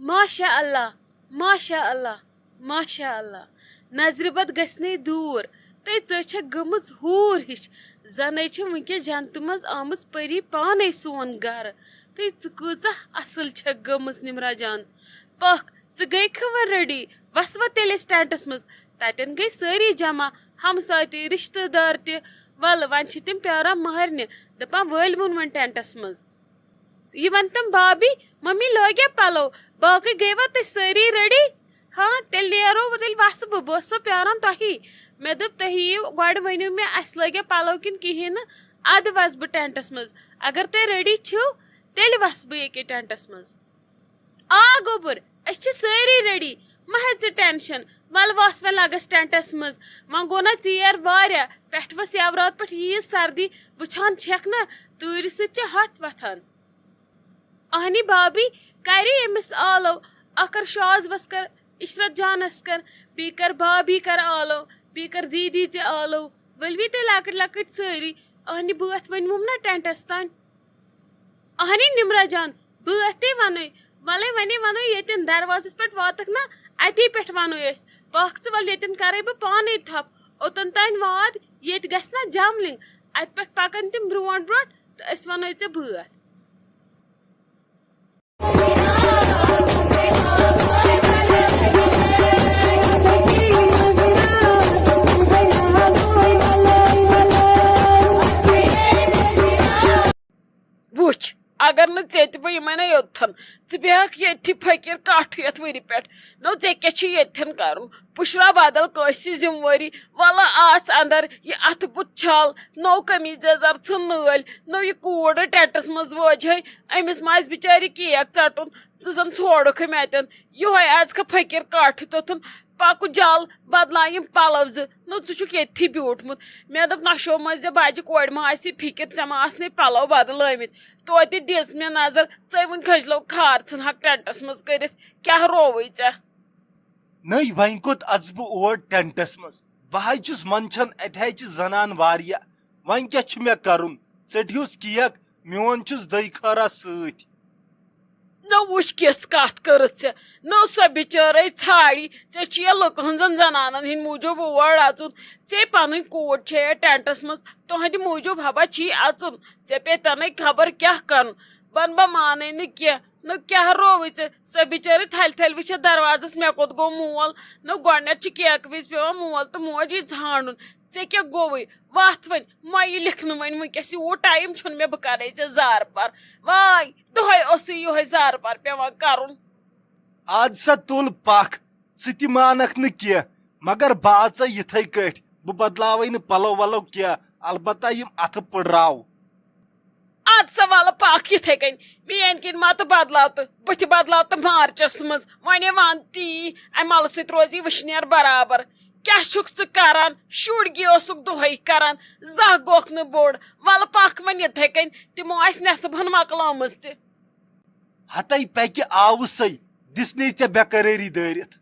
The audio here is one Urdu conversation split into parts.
ماشاء اللہ ماشاء اللہ ماشاء اللہ نظرِ بد گژھنَے دوٗر تہٕ ژٕ چھکھ گٔمٕژ ہوٗر ہِش زَنَے چھِ وٕنکٮ۪س جنتہٕ منٛز آمٕژ پٔری پانَے سون گرٕ تہٕ ژٕ کۭژاہ اَصٕل چھکھ گٔمٕژ نِمرا جان پکھ ژٕ گٔیکھٕ وۄنۍ ریڈی وَس وۄنۍ تیٚلہِ أسۍ ٹٮ۪نٛٹَس منٛز تَتٮ۪ن گٔے سٲری جمع ہمساے تہِ رِشتہٕ دار تہِ وَلہٕ وۄنۍ چھِ تِم پیاران مہرنہِ دَپان وٲلۍ ووٚن وۄنۍ ٹٮ۪نٛٹَس منٛز یہ ون تم بابی ممی لٲگیا پلو باقٕے گٔیوا تُہۍ سٲری ریڈی ہاں تیٚلہِ نیرو تیٚلہِ وسہٕ بہٕ ٲسسو پیاران تۄہی مےٚ دوٚپ تُہۍ یِیِو گۄڈٕ ؤنِو مےٚ اَسہِ لٲگیا پلو کِنہٕ کِہیٖنۍ نہٕ اَدٕ وَسہٕ بہٕ ٹٮ۪نٛٹَس منٛز اگر تُہۍ ریڈی چھِو تیٚلہِ وَسہٕ بہٕ ییٚکیٛاہ ٹٮ۪نٛٹَس منٛز آ گوٚبُر أسۍ چھِ سٲری ریڈی مہ ہےٚ ژٕ ٹٮ۪نشَن وَلہٕ وَس وۄنۍ لَگَس ٹٮ۪نٛٹَس منٛز وۄنۍ گوٚو نہ ژیر واریاہ پٮ۪ٹھٕ ؤژھ یَورات پٮ۪ٹھ ییٖژ سردی وٕچھان چھَکھ نہ تۭرِ سۭتۍ چھِ ہَٹھ وۄتھان اہنی بابی کَرے أمِس آلو اکھ کر شازبس کر عشرت جانس کر بیٚیہِ کر بابی کر آلو بیٚیہِ کر دیٖدی تہِ آلو ؤلوِ تُہۍ لۄکٕٹۍ لۄکٕٹۍ سٲری اہنہِ بٲتھ ؤنۍوُم نہ ٹٮ۪نٛٹَس تانۍ اہنی نِمرا جان بٲتھ تے وَنَے وَلَے وَنے وَنو ییٚتٮ۪ن دروازَس پٮ۪ٹھ واتَکھ نہ اَتی پٮ۪ٹھ وَنو أسۍ پکھ ژٕ وَلہٕ ییٚتٮ۪ن کَرَے بہٕ پانَے تھپھ اوٚتَن تانۍ وات ییٚتہِ گژھِ نہ جملِنٛگ اَتہِ پٮ۪ٹھ پَکَن تِم برونٛٹھ برونٛٹھ تہٕ أسۍ وَنوے ژےٚ بٲتھ وٕچھ اگر نہٕ ژےٚ تہِ بہٕ یِمَے نہ یوٚتتھَن ژٕ بیٚہکھ ییٚتھی فٔقیٖر کَٹھ یَتھ ؤری پٮ۪ٹھ نو ژےٚ کیٛاہ چھُے ییٚتھٮ۪ن کَرُن پُشرا بدل کٲنٛسہِ ذِمہٕ وٲری وَلہٕ آس اَندر یہِ اَتھٕ بُتھ چھل نوٚو قمیٖض یزار ژھٕن نٲلۍ نو یہِ کوٗر ٹٮ۪نٛٹَس منٛز وٲجہے أمِس ما آسہِ بِچارِ کیک ژَٹُن ژٕ زَن ژھورُکھ أمۍ اَتٮ۪ن یِہوے آز کھا فٔقیٖر کَٹھ توٚتھُن پَکُن جل بدلاو یِم پَلو زٕ نو ژٕ چھُکھ ییٚتھی بیوٗٹھمُت مےٚ دوٚپ نشو منٛز بَجہِ کورِ ما آسہِ فِکِر ژےٚ ما آسنَے پَلو بدلٲمٕتۍ توتہِ دِژ مےٚ نظر ژٕے وٕنۍ کھٔجلو کھار ژھٕنہکھ ٹٮ۪نٛٹَس منٛز کٔرِتھ کیٛاہ رووٕے ژےٚ نٔے وۄنۍ کوٚت اژٕ بہٕ اور ٹٮ۪نٛٹَس منٛز بہٕ حظ چھُس منٛدچھان اَتہِ حظ چھِ زنان واریاہ وۄنۍ کیٛاہ چھُ مےٚ کَرُن ژٔٹہوس کیک میون چھُس دٔے خٲرا سۭتۍ نو وٕچھ کِژھ کَتھ کٔرٕتھ ژےٚ نو سۄ بِچٲرٕے ژھانٛڈی ژےٚ چھُے لُکہٕ ہٕنٛزن زنانن ہٕنٛدۍ موٗجوٗب اور اَژُن ژےٚ پنٕنۍ کوٗر چھے ٹٮ۪نٛٹَس منٛز تُہنٛدِ موٗجوٗب ہبا چھی اَژُن ژےٚ پیٚتنَے خبر کیٛاہ کَرُن بن بہ مانے نہٕ کینٛہہ نو کیٛاہ رووٕے ژےٚ سۄ بِچٲرۍ تھلہِ تھلہِ وٕچھِتھ دروازس مےٚ کوٚت گوٚو مول نو گۄڈٕنٮ۪تھ چھِ کیکہٕ وِزِ پیٚوان مول تہٕ موج یہِ ژھانٛڈُن ژےٚ کیٛاہ گوٚوُے وَتھ وۄنۍ مۄیہِ لیکھنہٕ وۄنۍ وٕنکیٚس یوٗت ٹایم چھُنہٕ مےٚ بہٕ کَرے ژےٚ زارٕ پار واے دۄہے اوسُے یِہوے زارٕ پار پیٚوان کَرُن اَدٕ سا تُل پکھ ژٕ تہِ مانکھ نہٕ کینٛہہ مگر بہٕ اژے یِتھٕے کٲٹھۍ بہٕ بدلاوے نہٕ پلو ولو کینٛہہ البتہ یِم اَتھٕ پٔڑراو اَدٕ سا وَلہٕ پکھ یِتھٕے کٔنۍ میٲنۍ کِنۍ ما تہٕ بدلاو تہٕ بٕتھِ بدلاو تہٕ مارچس منٛز وۄنۍ وَن تی اَمہِ مَلہٕ سۭتۍ روزی وٕشنیر برابر کیٛاہ چھُکھ ژٕ کران شُرگی اوسُکھ دۄہے کران زانٛہہ گوٚکھ نہٕ بوٚڑ وَلہٕ پکھ وۄنۍ یِتھٕے کٔنۍ تِمو آسہِ نٮ۪صٕب ہن مۄکلٲمٕژ تہِ ہتے پکہِ آوٕ سٕے دِژنے ژےٚ بے قرٲری دٲرِتھ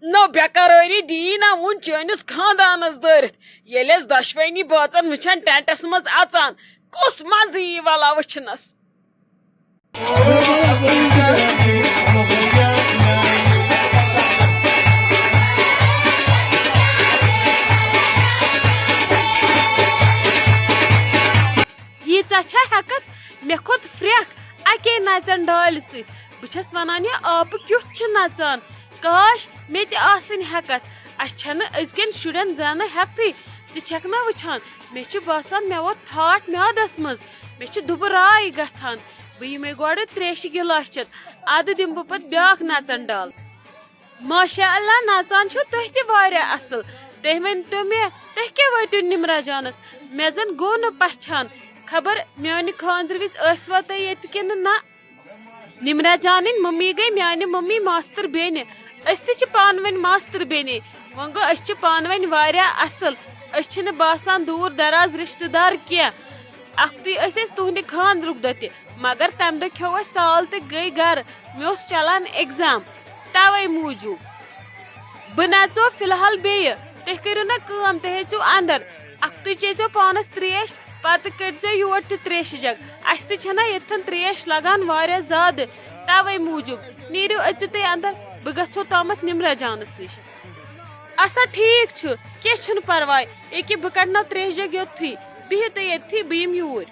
نو بے قرٲری دی نہ وُن چٲنِس خاندانس دٲرِتھ ییٚلہِ أسۍ دۄشوٕنی بٲژن وٕچھان ٹٮ۪نٛٹس منٛز اژان کُس مزٕ یی ولا وٕچھنس ییٖژاہ چھا ہٮ۪کتھ مےٚ کھوٚت پھرٛکھ اَکے نژن ڈالہِ سۭتۍ بہٕ چھس ونان یہِ آپہٕ کیُتھ چھُ نژان کاش مےٚ تہِ آسٕنۍ ہٮ۪کتھ اَسہِ چھنہٕ أزکٮ۪ن شُرٮ۪ن زنہٕ ہٮ۪کتھٕے ژٕ چھکھ نہ وٕچھان مےٚ چھُ باسان مےٚ ووت ٹھاٹھ میادس منٛز مےٚ چھِ دُبراے گژھان بہٕ یِمے گۄڈٕ تریشہِ گِلاس چٮ۪تھ اَدٕ دِمہٕ بہٕ پتہٕ بیٛاکھ نژن ڈال ماشاء اللہ نژان چھِو تُہۍ تہِ واریاہ اصٕل تُہۍ ؤنۍتو مےٚ تُہۍ کیٛاہ وٲتِو نِمرا جانس مےٚ زن گوٚو نہٕ پہچان خبر میانہِ خانٛدرٕ وِزِ ٲسوا تُہۍ ییٚتہِ کِنہٕ نہ نِمرا جانٕنۍ ممی گٔے میانہِ ممی ماستٕر بیٚنہِ أسۍ تہِ چھِ پانہٕ ؤنۍ ماستٕر بیٚنے وۄنۍ گوٚو أسۍ چھِ پانہٕ ؤنۍ واریاہ اصٕل أسۍ چھِنہٕ باسان دوٗر دراز رِشتہٕ دار کینٛہہ اکھتُے ٲسۍ أسۍ تُہنٛدِ خانٛدرُک دۄہ تہِ مگر تمہِ دۄہ کھیوٚو اَسہِ سال تہٕ گٔے گرٕ مےٚ اوس چلان ایٚگزام توے موٗجوٗب بہٕ نژو فِلحال بیٚیہِ تُہۍ کٔرِو نہ کٲم تُہۍ أژِو اندر اکھتُے چیزیو پانس تریش پتہٕ کٔرۍزیو یور تہِ تریشہِ جگ اَسہِ تہِ چھنہ ییٚتھن تریش لگان واریاہ زیادٕ توے موٗجوٗب نیرو اژو تُہۍ اندر بہٕ گژھو تامتھ نمرا جانس نش. اسا ٹھیک چھُ کینٛہہ چھُنہٕ پرواے ییٚکیٛاہ بہٕ کڑناو تریش جگ یوٚتھٕے بِہِو تُہۍ ییٚتھی بہٕ یِم یوٗرۍ.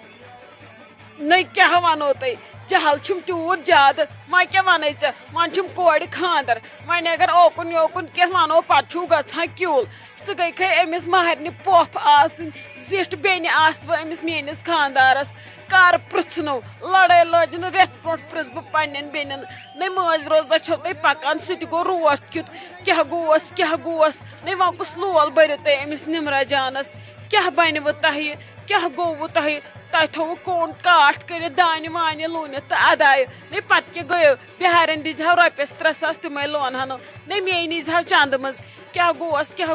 نٔے کیٛاہ ونو تۄہہِ جہل چھُم تیوٗت زیادٕ وۄنۍ کیٛاہ ونے ژےٚ وۄنۍ چھُم کورِ خاندر وۄنۍ اگر اوکُن یوکُن کینٛہہ ونو پتہٕ چھُو گژھان کیُل ژٕ گٔیکھے أمِس مہرنہِ پۄپھ آسٕنۍ زِٹھ بیٚنہِ آسوٕ أمِس میٲنِس خاندارس کر پرژھنو لڑٲے لٲج نہٕ رٮ۪تھ برونٛٹھ پرژھ بہٕ پننٮ۪ن بیٚنٮ۪ن نٔے مٲنٛزِ روزنا چھو تۄہہِ پکان سُہ تہِ گوٚو روٹھ کیُتھ کیٛاہ گوس کیٛاہ گوس نٔے وۄنۍ کُس لول بٔرِو تُہۍ أمِس نمرا جانس کیٛاہ بنوٕ تۄہہِ کیٛاہ گوٚوٕ تۄہہِ تۄہہِ تھوٚوُ کوٚنٛڈ کاٹھ کٔرِتھ دانہِ وانہِ لوٗنِتھ تہٕ ادایہِ نٔے پتہٕ کیٛاہ گٔیو بِہارٮ۪ن دِژہو رۄپیس 3 ساس تِمے لونہنو نٔے مے نیٖزہو چندٕ منٛز کیٛاہ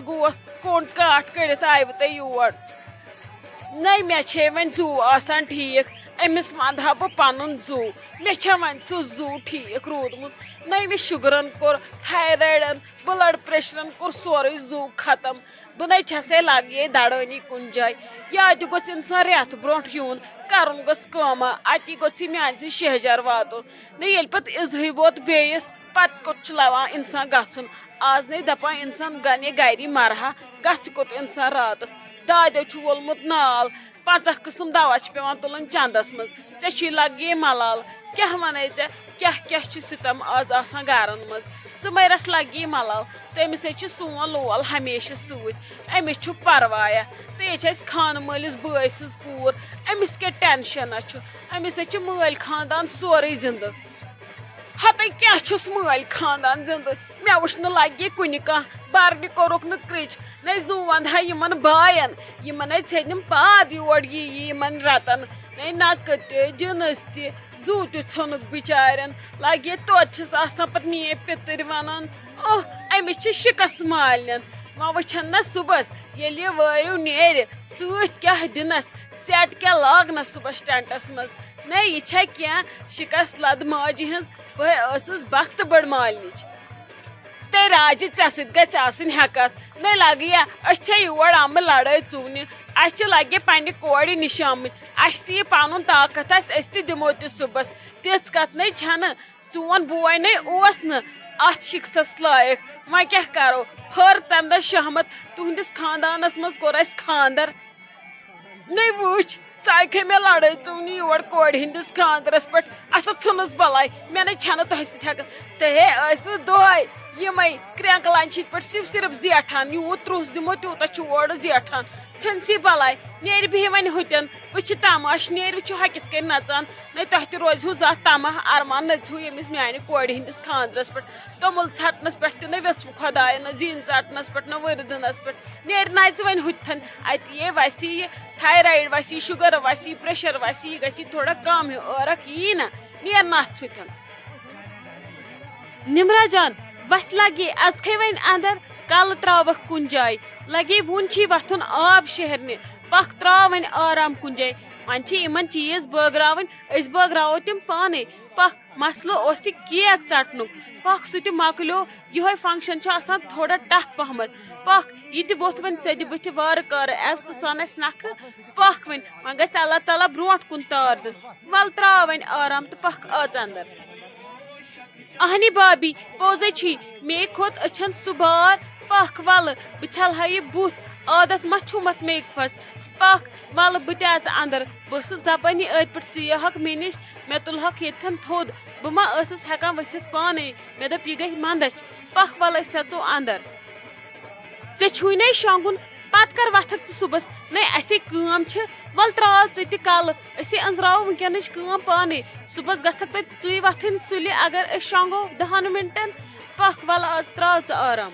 گوس کوٚنٛڈ کاٹھ کٔڑِتھ آیوٕ تُہۍ یور نٔے مےٚ چھے وۄنۍ زوٗ آسان ٹھیٖک أمِس ونٛدٕ ہا بہٕ پنُن زوٗ مےٚ چھا وۄنۍ سُہ زوٗ ٹھیٖک روٗدمُت نٔے مےٚ شُگرن کوٚر تھایرایڈن بٕلڈ پریشرن کوٚر سورُے زوٗ ختم بہٕ نٔے چھسے لگیے دڑٲنی کُنہِ جایہِ یا تہِ گوٚژھ انسان رٮ۪تھ برونٛٹھ یُن کرُن گوٚژھ کٲما اتی گوٚژھ یہِ میانہِ سۭتۍ شہجار واتُن نٔے ییٚلہِ پتہٕ اِزہٕے ووت بیٚیِس پتہٕ کوٚت چھُ لوان انسان گژھُن آز نٔے دپان انسان گنے گری مرہا گژھِ کوٚت انسان راتس دادیو چھُ وولمُت نال 50 قٕسم دوا چھِ پیوان تُلُن چندس منٛز ژےٚ چھُے لگیے ملال کیٛاہ ونے ژےٚ کیٛاہ چھُ سِتم آز آسان گرن منٛز ژٕ مے رٹھ لگیے ملال تٔمِس ہے چھُ سون لول ہمیشہِ سۭتۍ أمِس چھُ پروایا تہٕ یہِ چھِ اَسہِ خانہٕ مٲلِس بٲے سٕنٛز کوٗر أمِس کیٛاہ ٹینشنا چھُ أمِس ہے چھُ مٲلۍ خاندان سورُے زِندٕ ہتے کیٛاہ چھُس مٲلۍ خاندان زِندٕ مےٚ وٕچھ نہٕ لگیے کُنہِ کانٛہہ برنہِ کوٚرُکھ نہٕ کرٛچ نَے زوٗ ونٛدٕ ہا یِمن باین یِمن ہے ژھیٚنِم پاد یور یی یِمن رتن نَے نکہٕ تہِ جِنٕس تہِ زوٗ تہِ ژھیوٚنُکھ بِچارٮ۪ن لگیے توتہِ چھِس آسان پتہٕ میٲنۍ پِتٕرۍ ونان اوہ أمِس چھِ شِکس مالنٮ۪ن وۄنۍ وٕچھن نا صُبحس ییٚلہِ یہِ وٲرِو نیرِ سۭتۍ کیٛاہ دِنس سیٹ کیٛاہ لاگنس صُبحس ٹینٹس منٛز نَے یہِ چھا کینٛہہ شِکس لد ماجہِ ہٕنٛز بہٕ ٲسٕس بختہٕ بٔڑ مالنِچ تے راجہِ ژےٚ سۭتۍ گژھِ آسٕنۍ ہٮ۪کتھ نَے لگیا أسۍ چھا یور آمٕتۍ لڑٲے ژوٗنہِ اسہِ چھِ لگہِ پننہِ کورِ نِش آمٕتۍ اسہِ تہِ یہِ پنُن طاقت آسہِ أسۍ تہِ دِمو تہِ صُبحس تِژھ کتھ نَے چھنہٕ سون بوے نَے اوس نہٕ اتھ شِکسس لایق وۄنۍ کیٛاہ کرو پھٔر تمہِ دۄہ شہمت تُہنٛدِس خاندانس منٛز کوٚر اسہِ خاندر نَے وٕچھ ژایکھے مےٚ لڑٲے ژوٗنہِ یور کورِ ہٕنٛدِس خاندرس پٮ۪ٹھ اسا ژھٕنُس بلاے مےٚ نَے چھنہٕ تۄہہِ سۭتۍ ہٮ۪کتھ تُہۍ ہے ٲسوٕ دۄہے یِمے کرٛینٛکہٕ لنجہِ پٮ۪ٹھ صرف زیٹھان یوٗت ترٛوس دِمو تیوٗتاہ چھُ اورٕ زیٹھان ژھٕنسی بلاے نیرِ بِہِو وۄنۍ ہُتٮ۪ن وٕچھِ تماش نیرِ وٕچھِو ہا کِتھ کٔنۍ نژان نَے تۄہہِ تہِ روزِہو زانٛہہ تماہ ارمان نٔژِہو ییٚمِس میانہِ کورِ ہٕنٛدِس خاندرس پٮ۪ٹھ توٚمُل ژھٹنس پٮ۪ٹھ تہِ نہٕ ویٚژھوُ خۄداین نہ زیٖن ژٹنس پٮ۪ٹھ نہ ؤردٕنس پٮ۪ٹھ نیرِ نژِ وۄنۍ ہُتھن اتہِ یی وسی یہِ تھایرایڈ وسی شُگر وسی پریشر وسی یہِ گژھِ تھوڑا کم ہیوٗ ٲرکھ یی نا نیر نژ ہُتھن نمرا جان وتھ لگے اژکھے وۄنۍ اندر کلہٕ تراوکھ کُنہِ جایہِ لگے وُنۍ چھی وتھُن آب شیہرنہِ پکھ تراو وۄنۍ آرام کُنہِ جایہِ وۄنۍ چھِ یِمن چیٖز بٲگراوٕنۍ أسۍ بٲگراوو تِم پانے پکھ مسلہٕ اوس یہِ کیک ژٹنُک پکھ سُہ تہِ مۄکلیو یِہوے فنکشن چھُ آسان تھوڑا ٹف پہمتھ پکھ یہِ تہِ ووٚتھ وۄنۍ سیٚدِ بٕتھِ وارٕ کارٕ عزتہٕ سان اسہِ نکھٕ پکھ وۄنۍ گژھِ اللہ تعالیٰ برونٛٹھ کُن تار دیُن ول تراو وۄنۍ آرام تہٕ پکھ اژ اندر اہنی بابی پوٚزے چھُے مے کھوٚت أچھن سُہ بار پکھ ولہٕ بہٕ چھلہٕ ہا یہِ بُتھ عادت ما چھُم اتھ میکفس پکھ ولہٕ بہٕ تہِ اژٕ اندر بہٕ ٲسٕس دپان یہِ أتۍ پٲٹھۍ ژٕ ییٖہکھ مےٚ نِش مےٚ تُلہکھ ییٚتھن تھوٚد بہٕ ما ٲسٕس ہٮ۪کان ؤتھِتھ پانے مےٚ دوٚپ یہِ گژھِ منٛدچھ پکھ ولہٕ أسۍ اژو اندر ژےٚ چھُے نے شۄنٛگُن پتہٕ کر وتھکھ ژٕ صُبحس نَے اسے کٲم چھِ ول تراو ژٕ تہِ کلہٕ أسے أنزراوو وٕنکیٚنٕچ کٲم پانے صُبحس گژھکھ تتہِ ژٕے وتھٕنۍ سُلہِ اگر أسۍ شۄنٛگو 10 مِنٹن پکھ ولہٕ آز تراو ژٕ آرام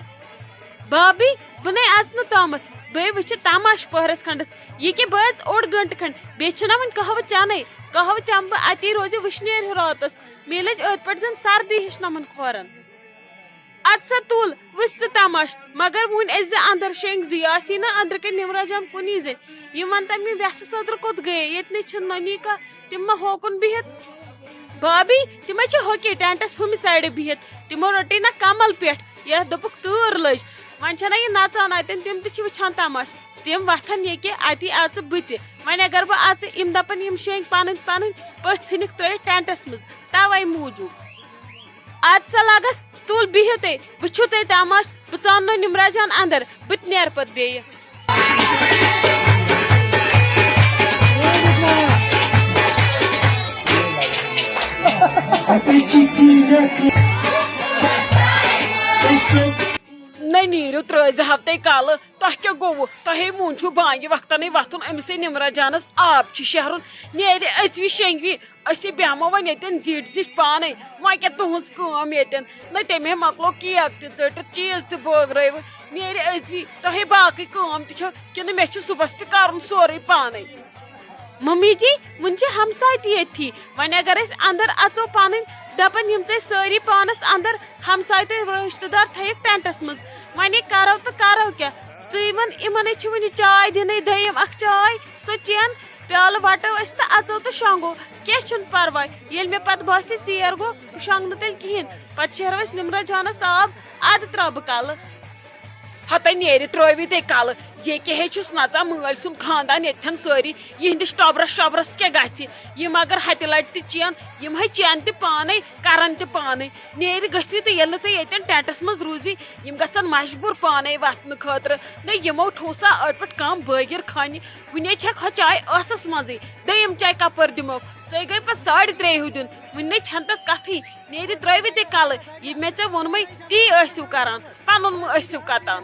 بابی بہٕ نَے اژنہٕ تامتھ بے وٕچھِ تماش پٔہرس کھنڈس یہِ کہِ بہٕ اژٕ اوٚڑ گنٹہٕ کھنڈ بیٚیہِ چھُنہ وۄنۍ قہوٕ چانے قہوٕ چمہٕ بہٕ اتی روزِ وٕشنیر ہیوٗ راتس مےٚ لٔج أتھۍ پٮ۪ٹھ زن سردی ہِش نۄمن کھورن اد سا تُل وٕچھ ژٕ تماش مگر وُنۍ أسۍ زِ اندر شینٛگۍ زِ یہِ آسی نہ أنٛدرٕ کَنۍ نمرا جان کُنی زٔنۍ یِم ون تہٕ مےٚ وٮ۪سہٕ صدرٕ کوٚت گٔیے ییٚتہِ نَے چھِنہٕ نٔنی کانٛہہ تِم ما ہوکُن بِہِتھ بابی تِمے چھِ ہوکے ٹینٹس ہُمہِ سایڈٕ بِہِتھ تِمو رٔٹے نہ کمل پٮ۪ٹھ یتھ دوٚپُکھ تۭر لٔج وۄنۍ چھنہ یہِ نژان اتٮ۪ن تِم تہِ چھِ وٕچھان تماش تِم وتھن ییٚکے اتی اژٕ بہٕ تہِ وۄنۍ اگر بہٕ اژٕ یِم دپن یِم شینٛگۍ پنٕنۍ پنٕنۍ پٔژھۍ ژھٕنِکھ ترٲیِتھ ٹینٹس منٛز توے موٗجوٗب اد سا لاگس تُل بِہِو تُہۍ وٕچھِو تُہۍ تماش بہٕ ژاننو نِمرا جان اندر بہٕ تہِ نیرٕ پتہٕ بیٚیہِ نہ نیٖرِو ترٛٲیزِہو تُہۍ کلہٕ تۄہہِ کیٛاہ گوٚوٕ تۄہے ووٚن چھُو بانگہِ وقتنٕے وۄتھُن أمِسے نِمرا جانس آب چھُ شیہرُن نیرِ أژوِ شیٚنگوِ أسے بیٚہمو وۄنۍ ییٚتٮ۪ن زِٹھۍ زِٹھۍ پانے وۄنۍ کیٛاہ تُہنٛز کٲم ییٚتٮ۪ن نہ تمے مۄکلو کیک تہِ ژٔٹِتھ چیٖز تہِ بٲگرٲوٕ نیرِ أژوِ تۄہے باقٕے کٲم تہِ چھو کِنہٕ مےٚ چھُ صُبحس تہِ کرُن سورُے پانے ممی جی وُنہِ چھِ ہمساے تہِ ییٚتھی وۄنۍ اگر أسۍ اندر اژو پنٕنۍ دپن یِم ژےٚ سٲری پانس اندر ہمساے تہٕ رشتہٕ دار تھٲیِکھ ٹینٹس منٛز وۄنۍ کرو تہٕ کرو کیٛاہ ژٕے ون یِمنے چھِ وُنہِ چاے دِنٕے دٔیِم اکھ چاے سۄ چٮ۪ن پیالہٕ وٹو أسۍ تہٕ اژو تہٕ شۄنگو کینٛہہ چھُنہٕ پرواے ییٚلہِ مےٚ پتہٕ باسہِ ژیر گوٚو بہٕ شۄنگہٕ نہٕ تیٚلہِ کِہینۍ پتہٕ شیہرو أسۍ نِمرا جانس آب ادٕ تراو بہٕ کلہٕ ہتے نیرِ ترٲوِو تُہۍ کلہٕ ییٚکیٛاہ ہے چھُس نژان مٲلۍ سُنٛد خاندان ییٚتھٮ۪ن سٲری یِہنٛدِس ٹۄبرس شۄبرس کیٛاہ گژھِ یِم اگر ہتہِ لٹہِ تہِ چین یِم ہے چین تہِ پانے کرن تہِ پانے نیرِ گٔژھِو تہٕ ییٚلہِ نہٕ تُہۍ ییٚتٮ۪ن ٹینٹس منٛز روٗزوِ یِم گژھن مجبوٗر پانے وتھنہٕ خٲطرٕ نہ یِمو ٹھوسا أڑۍ پٲٹھۍ کم بٲگِر کھنہِ وُنے چھکھ ہۄ چاے ٲسس منٛزٕے دٔیِم چاے کپٲرۍ دِموکھ سۄے گٔے پتہٕ 3:30 دِیُن وُنہِ چھنہٕ تتھ کتھٕے نیرِ ترٲوِو تُہۍ کلہٕ یہِ مےٚ ژےٚ ووٚنمے تی ٲسِو کران پنُن مہ ٲسِو کتان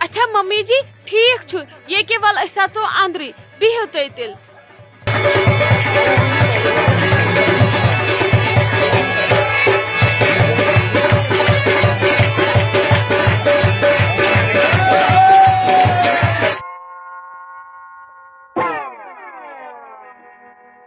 اچھا ممی جی ٹھیٖک چھُ ییٚکیٛاہ ول أسۍ اژو اندرٕے بِہِو تُہۍ تیٚلہِ